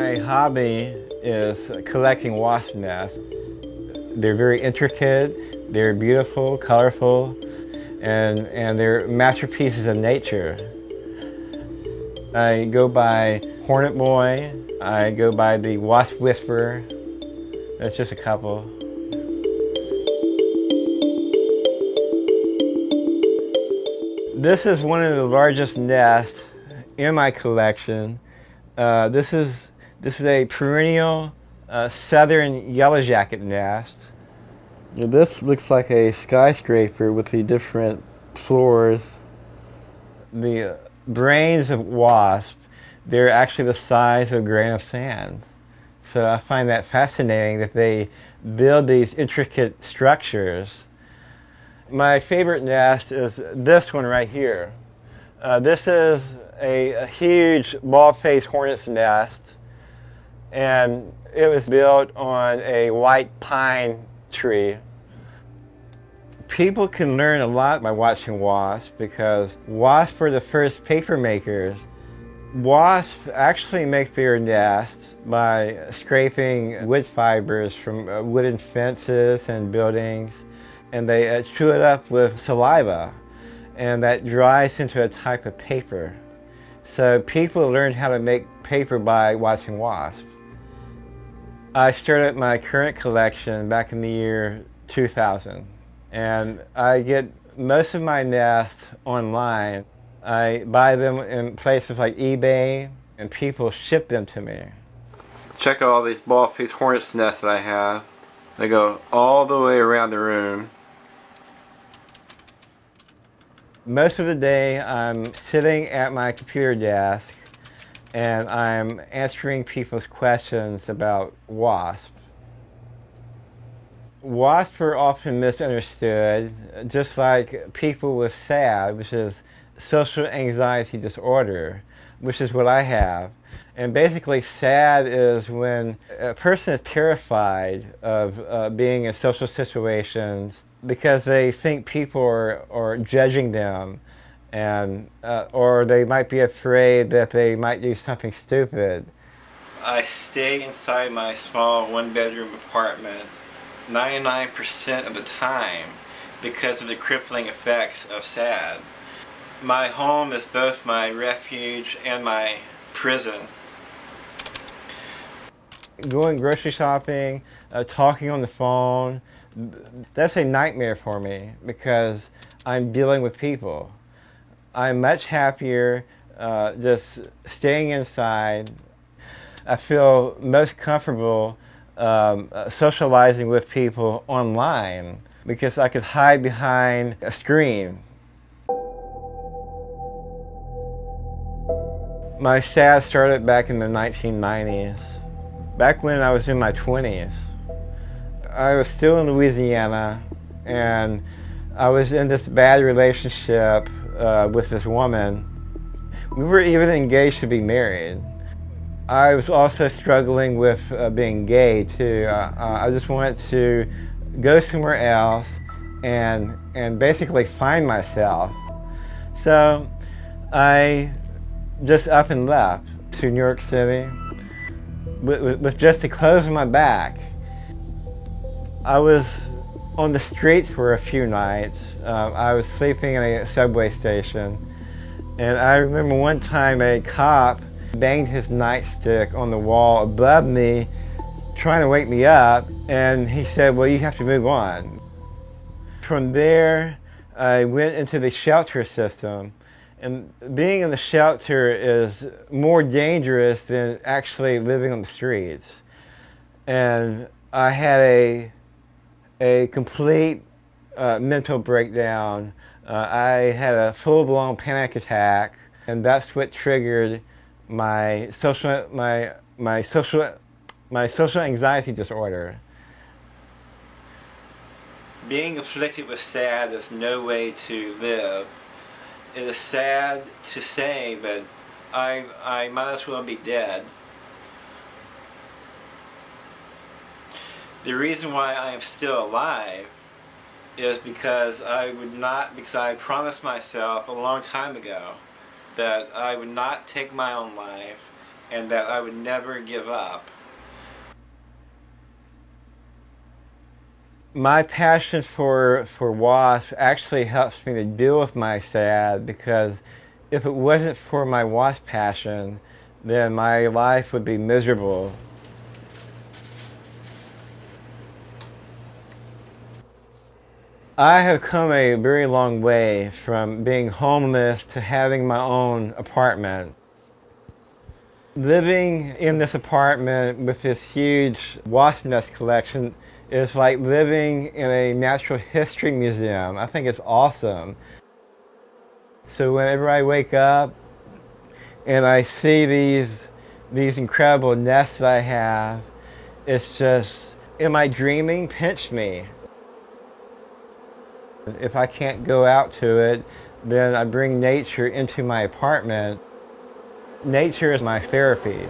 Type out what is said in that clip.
My hobby is collecting wasp nests. They're very intricate, they're beautiful, colorful, and they're masterpieces of nature. I go by Hornet Boy, I go by the Wasp Whisperer. That's just a couple. This is one of the largest nests in my collection. This is a perennial southern yellowjacket nest. Now this looks like a skyscraper with the different floors. The brains of wasps, they're actually the size of a grain of sand. So I find that fascinating that they build these intricate structures. My favorite nest is this one right here. This is a huge bald-faced hornet's nest, and it was built on a white pine tree. People can learn a lot by watching wasps because wasps were the first paper makers. Wasps actually make their nests by scraping wood fibers from wooden fences and buildings, and they chew it up with saliva, and that dries into a type of paper. So people learned how to make paper by watching wasps. I started my current collection back in the year 2000, and I get most of my nests online. I buy them in places like eBay, and people ship them to me. Check out all these bald-faced hornet's nests that I have. They go all the way around the room. Most of the day I'm sitting at my computer desk and I'm answering people's questions about wasps. Wasps are often misunderstood, just like people with SAD, which is social anxiety disorder, which is what I have. And basically SAD is when a person is terrified of being in social situations because they think people are judging them, and or they might be afraid that they might do something stupid. I stay inside my small one-bedroom apartment 99% of the time because of the crippling effects of SAD. My home is both my refuge and my prison. Going grocery shopping, talking on the phone, that's a nightmare for me because I'm dealing with people. I'm much happier just staying inside. I feel most comfortable socializing with people online because I could hide behind a screen. My SAD started back in the 1990s, back when I was in my 20s. I was still in Louisiana, and I was in this bad relationship with this woman. We were even engaged to be married. I was also struggling with being gay too. I just wanted to go somewhere else and basically find myself. So I just up and left to New York City with just the clothes on my back. I was on the streets for a few nights. I was sleeping in a subway station, and I remember one time a cop banged his nightstick on the wall above me, trying to wake me up, and he said, "Well, you have to move on." From there, I went into the shelter system, and being in the shelter is more dangerous than actually living on the streets. And I had a complete mental breakdown. I had a full-blown panic attack, and that's what triggered my social anxiety disorder. Being afflicted with SAD is no way to live. It is sad to say, but I might as well be dead. The reason why I am still alive is because I promised myself a long time ago that I would not take my own life, and that I would never give up. My passion for wasps actually helps me to deal with my sad, because if it wasn't for my wasp passion, then my life would be miserable. I have come a very long way from being homeless to having my own apartment. Living in this apartment with this huge wasp nest collection is like living in a natural history museum. I think it's awesome. So whenever I wake up and I see these incredible nests that I have, it's just, am I dreaming? Pinch me. If I can't go out to it, then I bring nature into my apartment. Nature is my therapy.